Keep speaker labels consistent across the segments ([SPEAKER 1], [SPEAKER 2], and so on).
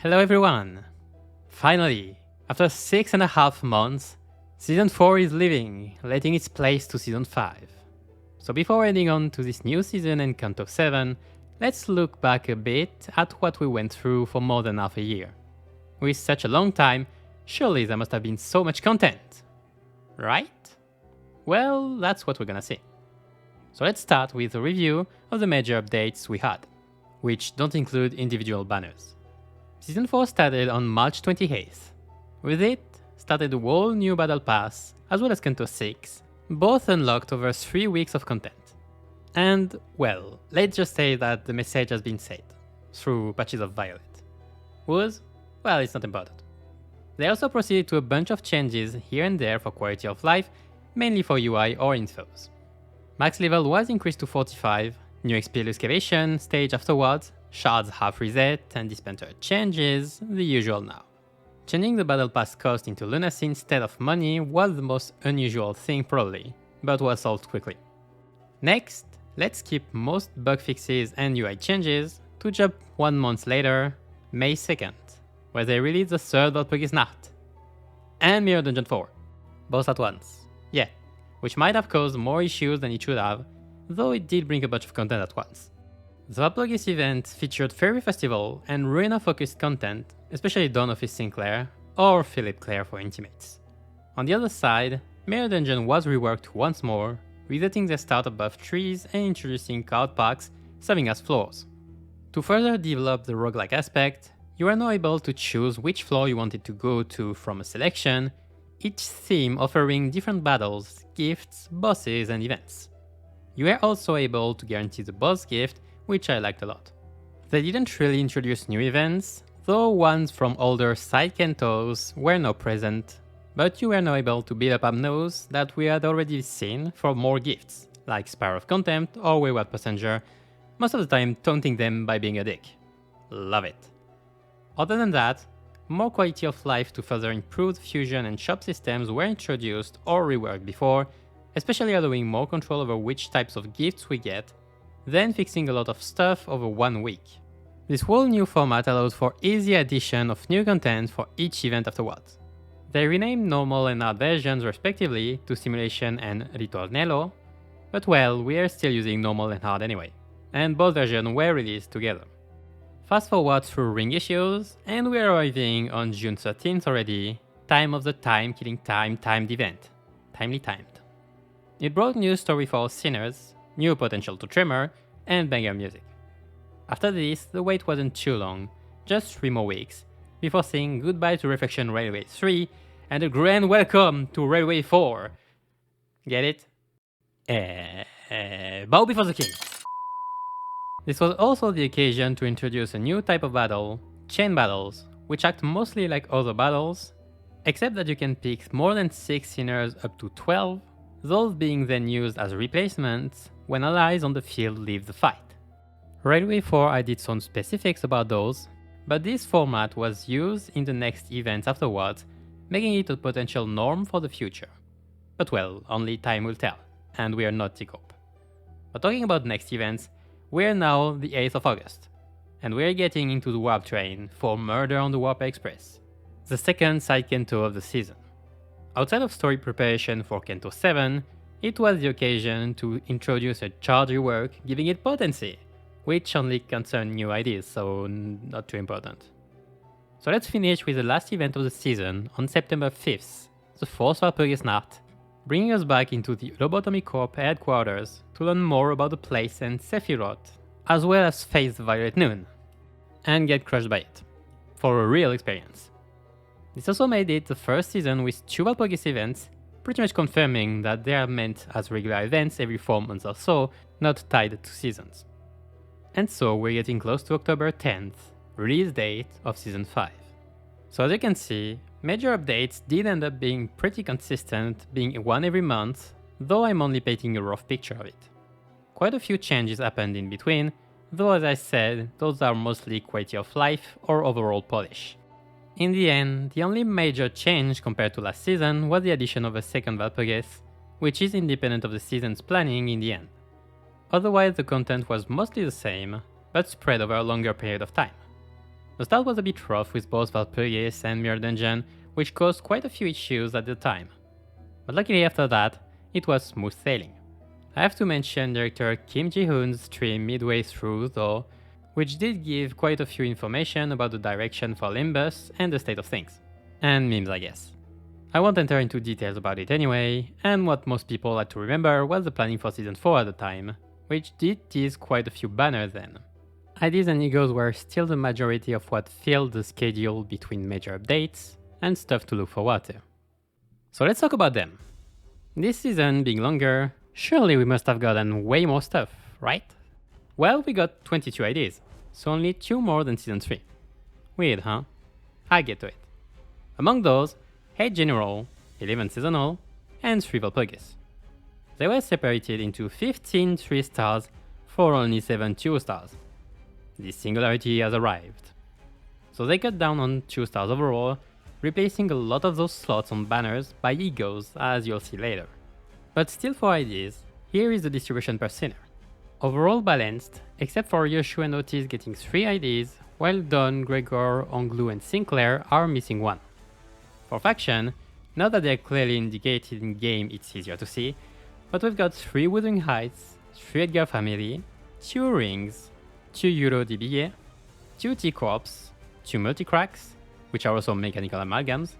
[SPEAKER 1] Hello everyone! Finally, after 6.5 months, Season 4 is leaving, letting its place to Season 5. So before heading on to this new season and Kanto 7, let's look back a bit at what we went through for more than half a year. With such a long time, surely there must have been so much content, right? Well, that's what we're gonna see. So let's start with a review of the major updates we had, which don't include individual banners. Season 4 started on March 28th. With it, started a whole new Battle Pass, as well as Kanto 6, both unlocked over 3 weeks of content. And, well, let's just say that the message has been said, through Patches of Violet. Was? Well, it's not important. They also proceeded to a bunch of changes here and there for quality of life, mainly for UI or infos. Max level was increased to 45, new XP excavation stage afterwards, shards half reset, and dispenser changes, the usual now. Changing the battle pass cost into lunacy instead of money was the most unusual thing probably, but was solved quickly. Next, let's keep most bug fixes and UI changes to jump 1 month later, May 2nd, where they released the third Walpurgisnacht and Mirror Dungeon 4, both at once. Yeah, which might have caused more issues than it should have, though it did bring a bunch of content at once. The Walpurgis event featured Fairy Festival and Ruina-focused content, especially Dawn of His Sinclair or Philip Clare for Intimates. On the other side, Mirror Dungeon was reworked once more, resetting the start above trees and introducing card packs serving as floors. To further develop the roguelike aspect, you are now able to choose which floor you wanted to go to from a selection, each theme offering different battles, gifts, bosses, and events. You were also able to guarantee the boss gift, which I liked a lot. They didn't really introduce new events, though ones from older side cantos were now present, but you were now able to build up Abnos that we had already seen for more gifts, like Spire of Contempt or Wayward Passenger, most of the time taunting them by being a dick. Love it. Other than that, more quality of life to further improve the fusion and shop systems were introduced or reworked before, especially allowing more control over which types of gifts we get, then fixing a lot of stuff over 1 week. This whole new format allows for easy addition of new content for each event afterwards. They renamed normal and hard versions respectively to Simulation and Ritornello, but well, we are still using normal and hard anyway, and both versions were released together. Fast forward through ring issues, and we are arriving on June 13th already, time of the time-killing timed event. Timely timed. It brought new story for sinners, new potential to Tremor, and banger music. After this, the wait wasn't too long, just 3 more weeks, before saying goodbye to Reflection Railway 3 and a grand welcome to Railway 4. Get it? Bow before the king. This was also the occasion to introduce a new type of battle, chain battles, which act mostly like other battles, except that you can pick more than 6 sinners up to 12, those being then used as replacements when allies on the field leave the fight. Railway 4 added some specifics about those, but this format was used in the next events afterwards, making it a potential norm for the future. But well, only time will tell, and we are not T-Corp. But talking about next events, we are now the 8th of August, and we are getting into the Warp Train for Murder on the Warp Express, the second side Kanto of the season. Outside of story preparation for Kanto 7, it was the occasion to introduce a charge rework, giving it potency, which only concerned new IDs, so not too important. So let's finish with the last event of the season on September 5th, the 4th Walpurgisnacht, bringing us back into the Lobotomy Corp headquarters to learn more about the place and Sephiroth, as well as face Violet Noon, and get crushed by it, for a real experience. This also made it the first season with 2 Walpurgis events, pretty much confirming that they are meant as regular events every 4 months or so, not tied to seasons. And so we're getting close to October 10th, release date of Season 5. So as you can see, major updates did end up being pretty consistent, being 1 every month, though I'm only painting a rough picture of it. Quite a few changes happened in between, though as I said, those are mostly quality of life or overall polish. In the end, the only major change compared to last season was the addition of a second Walpurgis, which is independent of the season's planning in the end. Otherwise the content was mostly the same, but spread over a longer period of time. The start was a bit rough with both Valpurgis and Mirror Dungeon, which caused quite a few issues at the time. But luckily after that, it was smooth sailing. I have to mention director Kim Ji-hoon's stream midway through though, which did give quite a few information about the direction for Limbus and the state of things. And memes, I guess. I won't enter into details about it anyway, and what most people had to remember was the planning for Season 4 at the time, which did tease quite a few banners then. IDs and EGOs were still the majority of what filled the schedule between major updates, and stuff to look forward to. So let's talk about them. This season being longer, surely we must have gotten way more stuff, right? Well, we got 22 IDs, so only 2 more than Season 3. Weird, huh? I'll get to it. Among those, 8 General, 11 Seasonal, and 3 Valpurgis. They were separated into 15 3 stars for only 7 2 stars. This singularity has arrived. So they cut down on 2 stars overall, replacing a lot of those slots on banners by egos, as you'll see later. But still for IDs, here is the distribution per sinner. Overall balanced, except for Yoshu and Otis getting 3 IDs, while Don, Gregor, Onglu and Sinclair are missing 1. For faction, now that they're clearly indicated in game it's easier to see, but we've got 3 Wuthering Heights, 3 Edgar Family, 2 Rings, 2 Euro DBA, 2 T-Corps, 2 Multicracks, which are also mechanical amalgams,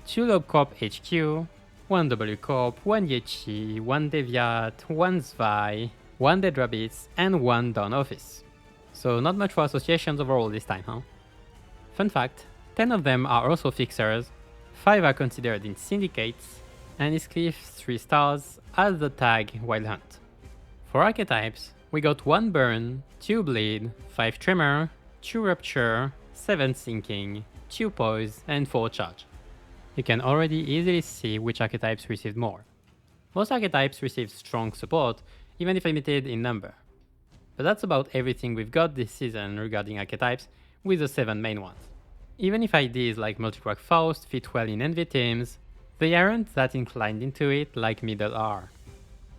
[SPEAKER 1] 2 Lob Corp HQ, 1 W Corp, 1 Yechi, 1 Deviat, 1 Zwei, 1 Dead Rabbits, and 1 Dawn Office. So not much for associations overall this time, huh? Fun fact, 10 of them are also fixers, 5 are considered in syndicates, and is Cliff 3 stars as the tag Wild Hunt. For archetypes, we got 1 Burn, 2 Bleed, 5 Tremor, 2 Rupture, 7 Sinking, 2 Poise, and 4 Charge. You can already easily see which archetypes received more. Most archetypes received strong support, even if limited in number. But that's about everything we've got this season regarding archetypes, with the 7 main ones. Even if IDs like Multicrack Faust fit well in Envy teams, they aren't that inclined into it like Middle are.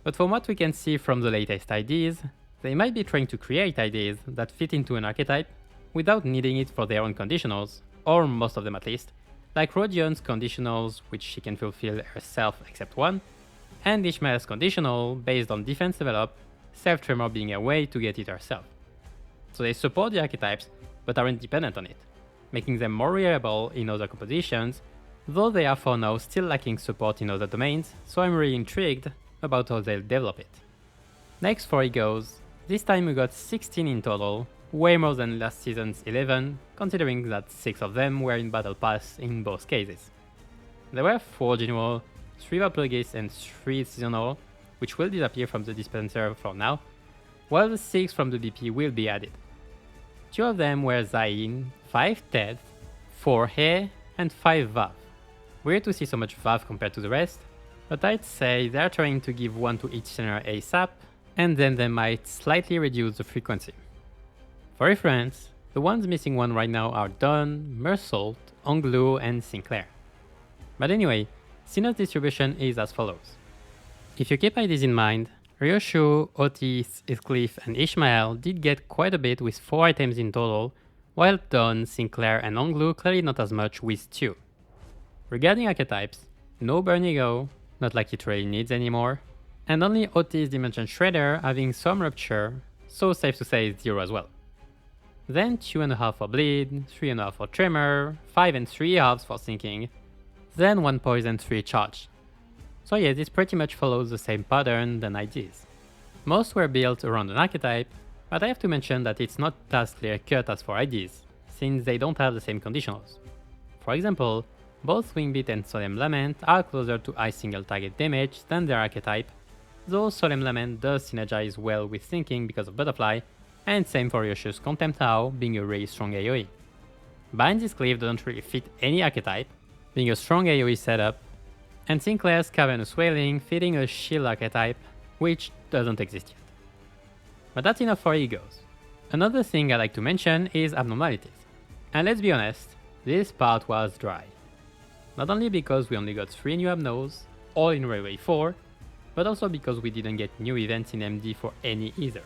[SPEAKER 1] But from what we can see from the latest IDs, they might be trying to create IDs that fit into an archetype without needing it for their own conditionals, or most of them at least, like Rodion's conditionals, which she can fulfill herself except one, and Ishmael's conditional based on defense level up, self-tremor being a way to get it herself. So they support the archetypes, but aren't dependent on it, making them more reliable in other compositions, though they are for now still lacking support in other domains, so I'm really intrigued about how they'll develop it. Next for egos, this time we got 16 in total, way more than last season's 11, considering that 6 of them were in Battle Pass in both cases. There were 4 General, 3 Valpurgis and 3 Seasonal, which will disappear from the dispenser for now, while the 6 from the BP will be added. 2 of them were Zain, 5 Ted, 4 He, and 5 Vav. Weird to see so much Vav compared to the rest, but I'd say they're trying to give 1 to each center ASAP, and then they might slightly reduce the frequency. For reference, the ones missing 1 right now are Don, Mersault, Onglu, and Sinclair. But anyway, Sinner's distribution is as follows. If you keep IDs in mind, Ryoshu, Otis, Heathcliff, and Ishmael did get quite a bit with 4 items in total, while Don, Sinclair, and Onglu clearly not as much with 2. Regarding archetypes, no Burn Ego, not like it really needs anymore, and only Otis Dimension Shredder having some Rupture, so safe to say 0 as well. Then 2.5 for Bleed, 3.5 for Tremor, 5 and 3 halves for Sinking, then 1 Poison, 3 Charge. So yeah, this pretty much follows the same pattern than IDs. Most were built around an archetype, but I have to mention that it's not as clear cut as for IDs, since they don't have the same conditionals. For example, both Wingbeat and Solemn Lament are closer to high single target damage than their archetype, though Solemn Lament does synergize well with Sinking because of Butterfly, and same for Yoshu's Contempt How being a really strong AoE. Bind's Cleave doesn't really fit any archetype, being a strong AoE setup, and Sinclair's Cavernous Wailing fitting a shield archetype, which doesn't exist yet. But that's enough for egos. Another thing I like to mention is Abnormalities. And let's be honest, this part was dry. Not only because we only got 3 new Abnos, all in Railway 4, but also because we didn't get new events in MD for any either.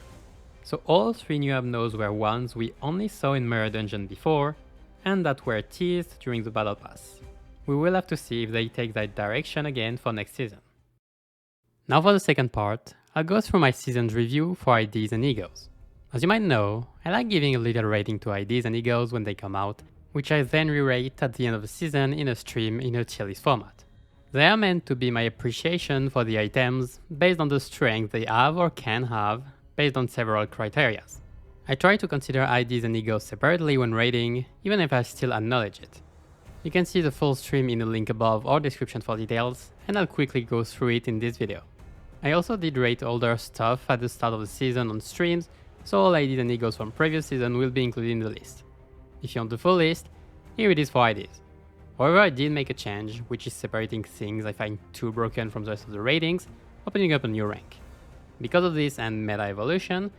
[SPEAKER 1] So all 3 new Abnos were ones we only saw in Mirror Dungeon before, and that were teased during the Battle Pass. We will have to see if they take that direction again for next season. Now for the second part, I'll go through my season's review for IDs and EGOs. As you might know, I like giving a little rating to IDs and EGOs when they come out, which I then re-rate at the end of the season in a stream in a tier list format. They are meant to be my appreciation for the items based on the strength they have or can have based on several criteria. I try to consider IDs and EGOs separately when rating, even if I still acknowledge it. You can see the full stream in the link above or description for details, and I'll quickly go through it in this video. I also did rate older stuff at the start of the season on streams, so all IDs and EGOs from previous season will be included in the list. If you want the full list, here it is for IDs. However, I did make a change, which is separating things I find too broken from the rest of the ratings, opening up a new rank. Because of this and meta evolution,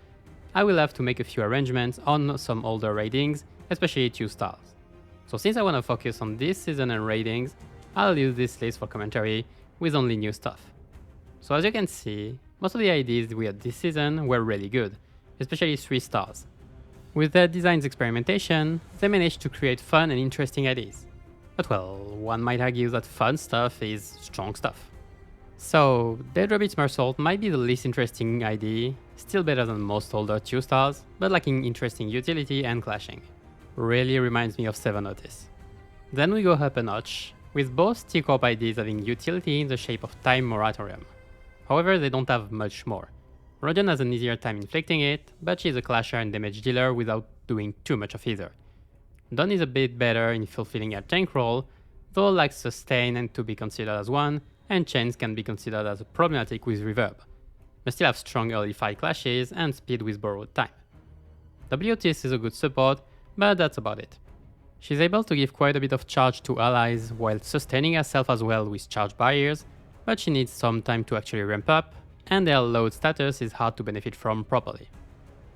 [SPEAKER 1] I will have to make a few arrangements on some older ratings, especially 2 stars. So since I want to focus on this season and ratings, I'll use this list for commentary with only new stuff. So as you can see, most of the IDs we had this season were really good, especially 3 stars. With their design's experimentation, they managed to create fun and interesting IDs. But well, one might argue that fun stuff is strong stuff. So, Dead Rabbit's Mersault might be the least interesting ID, still better than most older 2 stars, but lacking interesting utility and clashing. Really reminds me of 7 Notice. Then we go up a notch, with both T-Corp IDs having utility in the shape of Time Moratorium. However, they don't have much more. Rodion has an easier time inflicting it, but she's a clasher and damage dealer without doing too much of either. Dawn is a bit better in fulfilling her tank role, though lacks sustain and to be considered as one, and Chains can be considered as problematic with reverb, but still have strong early fight clashes and speed with borrowed time. WTS is a good support, but that's about it. She's able to give quite a bit of charge to allies while sustaining herself as well with charge barriers, but she needs some time to actually ramp up, and their load status is hard to benefit from properly.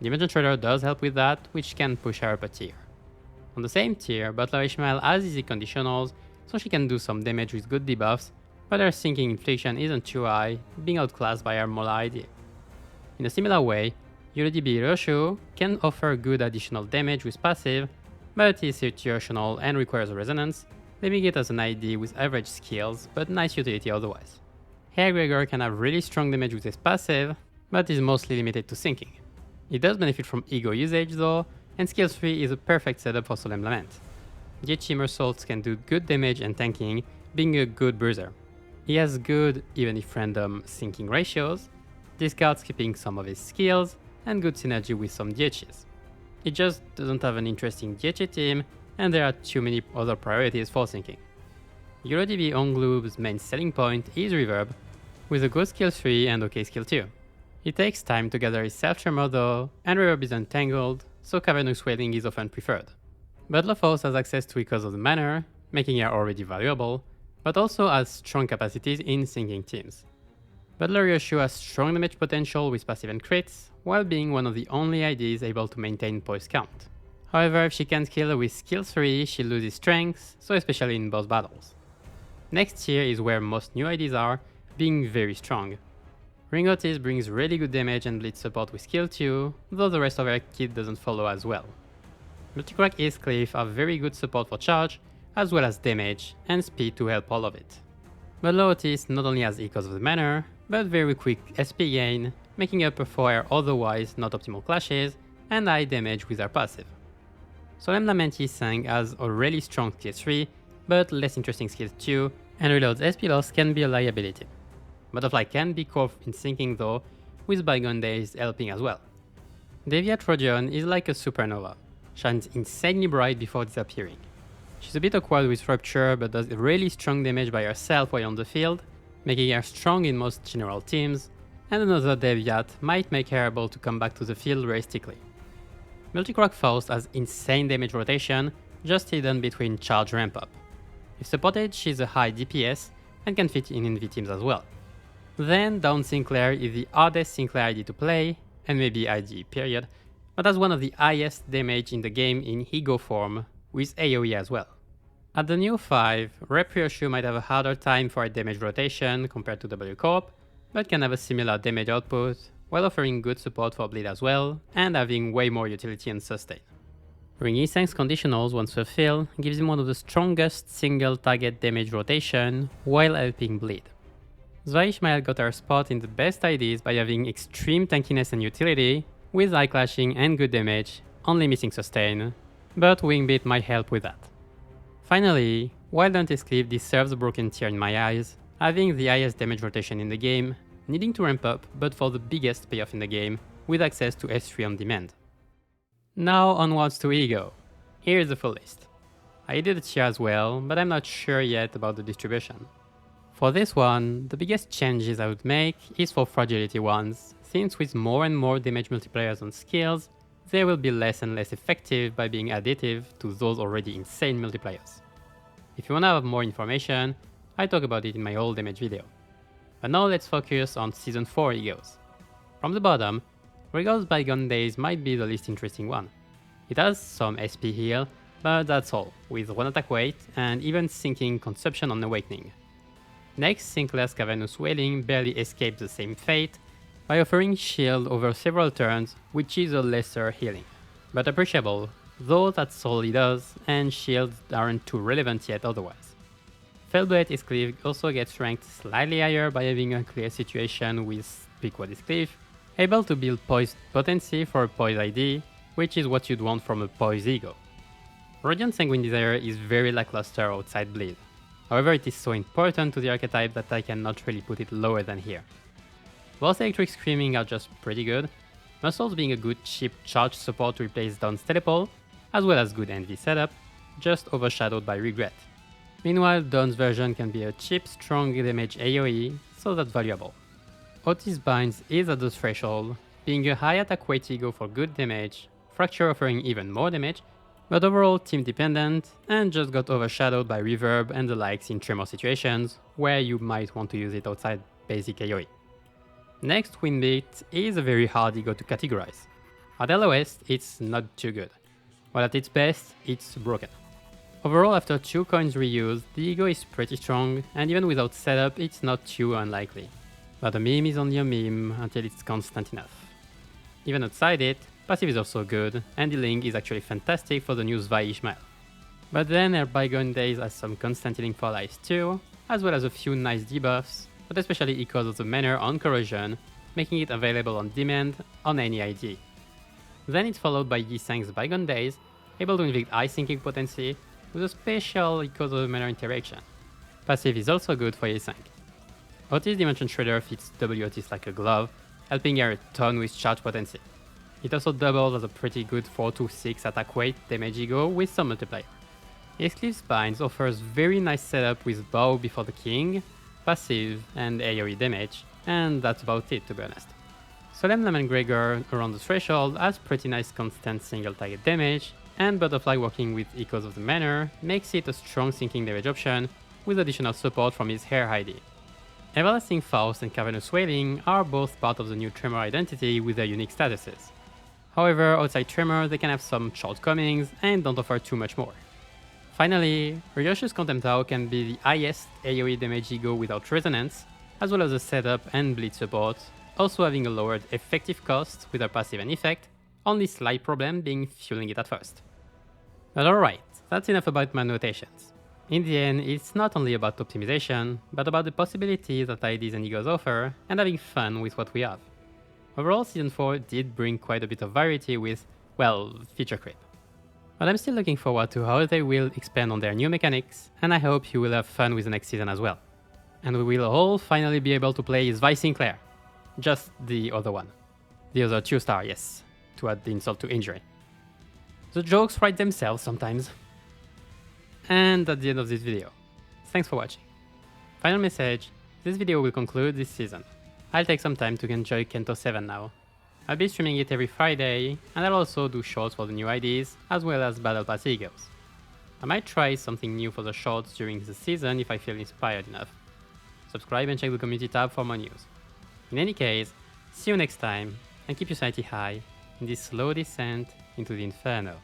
[SPEAKER 1] Dimension Trader does help with that, which can push her up a tier. On the same tier, Butler Ishmael has easy conditionals, so she can do some damage with good debuffs, but her sinking infliction isn't too high, being outclassed by her Mola ID. In a similar way, UDB Roshu can offer good additional damage with passive, but is situational and requires a resonance, leaving it as an ID with average skills, but nice utility otherwise. Hair Gregor can have really strong damage with his passive, but is mostly limited to sinking. It does benefit from ego usage though, and skill 3 is a perfect setup for Solemn Lament. DHC Mersault can do good damage and tanking, being a good bruiser. He has good, even if random, sinking ratios, discards keeping some of his skills, and good synergy with some DHs. It just doesn't have an interesting DH team, and there are too many other priorities for sinking. EuroDB Onglube's main selling point is reverb, with a good skill 3 and okay skill 2. It takes time to gather his self-tremor though, and reverb is untangled, so Cavernous Wailing is often preferred. Butler Force has access to Echoes of the Manor, making her already valuable, but also has strong capacities in sinking teams. Butler Yoshu has strong damage potential with passive and crits, while being one of the only IDs able to maintain poise count. However, if she can kill with skill 3, she loses strength, so especially in boss battles. Next tier is where most new IDs are, being very strong. Ring Otis brings really good damage and bleed support with skill 2, though the rest of her kit doesn't follow as well. Multicrack Heathcliff have very good support for charge, as well as damage and speed to help all of it. Butler Otis not only has Echoes of the Manor, but very quick SP gain, making up for her otherwise not optimal clashes and high damage with her passive. Solemn Lament Sang has a really strong skill 3, but less interesting skill 2, and Reload's SP loss can be a liability. Butterfly can be core in sinking though, with Bygone Days helping as well. Deviat Rodion is like a supernova, shines insanely bright before disappearing. She's a bit awkward with Rupture but does really strong damage by herself while on the field, making her strong in most general teams, and another Deviat might make her able to come back to the field realistically. Multicrack Faust has insane damage rotation, just hidden between charge ramp up. If supported, she's a high DPS and can fit in Envy teams as well. Then Down Sinclair is the hardest Sinclair ID to play, and maybe ID period, but has one of the highest damage in the game in Ego form, with AoE as well. At the new 5, Rep Ryoshu might have a harder time for a damage rotation compared to W Corp, but can have a similar damage output, while offering good support for bleed as well, and having way more utility and sustain. Ring Isang's conditionals once fulfilled gives him one of the strongest single target damage rotation while helping bleed. Zvaishmael got her spot in the best IDs by having extreme tankiness and utility, with high clashing and good damage, only missing sustain, but Wingbeat might help with that. Finally, while Dante's Cleave deserves a broken tier in my eyes, having the highest damage rotation in the game, needing to ramp up but for the biggest payoff in the game, with access to S3 on demand. Now onwards to Ego. Here's the full list. I did a tier as well, but I'm not sure yet about the distribution. For this one, the biggest changes I would make is for fragility ones, since with more and more damage multipliers on skills, they will be less and less effective by being additive to those already insane multipliers. If you wanna have more information, I talk about it in my whole damage video. But now let's focus on Season 4 Egos. From the bottom, Rigor's Bygone Days might be the least interesting one. It has some SP heal, but that's all, with 1 attack weight and even sinking consumption on Awakening. Next, Sinclair's Cavernous Wailing barely escaped the same fate by offering shield over several turns, which is a lesser healing, but appreciable, though that's all he does, and shields aren't too relevant yet otherwise. Fellblade Cleave also gets ranked slightly higher by having a clear situation with pick what is cleave, able to build poised potency for a poised ID, which is what you'd want from a poised ego. Radiant Sanguine Desire is very lackluster outside bleed. However, it is so important to the archetype that I cannot really put it lower than here. Both Electric Screaming are just pretty good, Muscles being a good cheap charge support to replace Dawn's Telepole, as well as good Envy setup, just overshadowed by Regret. Meanwhile, Dawn's version can be a cheap, strong damage AoE, so that's valuable. Otis Binds is at the threshold, being a high attack weight ego for good damage, Fracture offering even more damage, but overall team dependent, and just got overshadowed by Reverb and the likes in Tremor situations, where you might want to use it outside basic AoE. Next, Windbeat is a very hard ego to categorize. At their lowest, it's not too good, while at its best, it's broken. Overall, after 2 coins reused, the ego is pretty strong, and even without setup, it's not too unlikely. But a meme is only a meme until it's constant enough. Even outside it, passive is also good, and dealing is actually fantastic for the new Zvaishmael. But then her Bygone Days has some constant healing for allies too, as well as a few nice debuffs, but especially Echoes of the Manor on Corrosion, making it available on demand on any ID. Then it's followed by Yisang's Bygone Days, able to inflict high sinking potency, with a special Echoes of the Manor interaction. Passive is also good for Yisang. Otis Dimension Shredder fits W Otis like a glove, helping her a ton with charge potency. It also doubles as a pretty good 4-6 attack weight damage ego with some multiplier. Eclipse Binds offers very nice setup with Bow before the King, passive and AoE damage, and that's about it to be honest. Solemn Lament Gregor around the threshold has pretty nice constant single target damage, and Butterfly working with Echoes of the Manor makes it a strong sinking damage option with additional support from his hair ID. Everlasting Faust and Cavernous Wailing are both part of the new Tremor identity with their unique statuses. However, outside Tremor they can have some shortcomings and don't offer too much more. Finally, Ryoshi's Contemptao can be the highest AoE damage ego without resonance, as well as a setup and bleed support, also having a lowered effective cost with her passive and effect, only slight problem being fueling it at first. But alright, that's enough about my notations. In the end, it's not only about optimization, but about the possibilities that IDs and EGOs offer, and having fun with what we have. Overall, Season 4 did bring quite a bit of variety with, well, feature creep. But I'm still looking forward to how they will expand on their new mechanics, and I hope you will have fun with the next season as well. And we will all finally be able to play Zvi Sinclair. Just the other one. The other 2-star, yes, to add the insult to injury. The jokes write themselves sometimes. And that's the end of this video. Thanks for watching. Final message, this video will conclude this season. I'll take some time to enjoy Kanto 7 now. I'll be streaming it every Friday, and I'll also do shorts for the new IDs, as well as Battle Pass Egos. I might try something new for the shorts during the season if I feel inspired enough. Subscribe and check the community tab for more news. In any case, see you next time, and keep your sanity high in this slow descent into the inferno.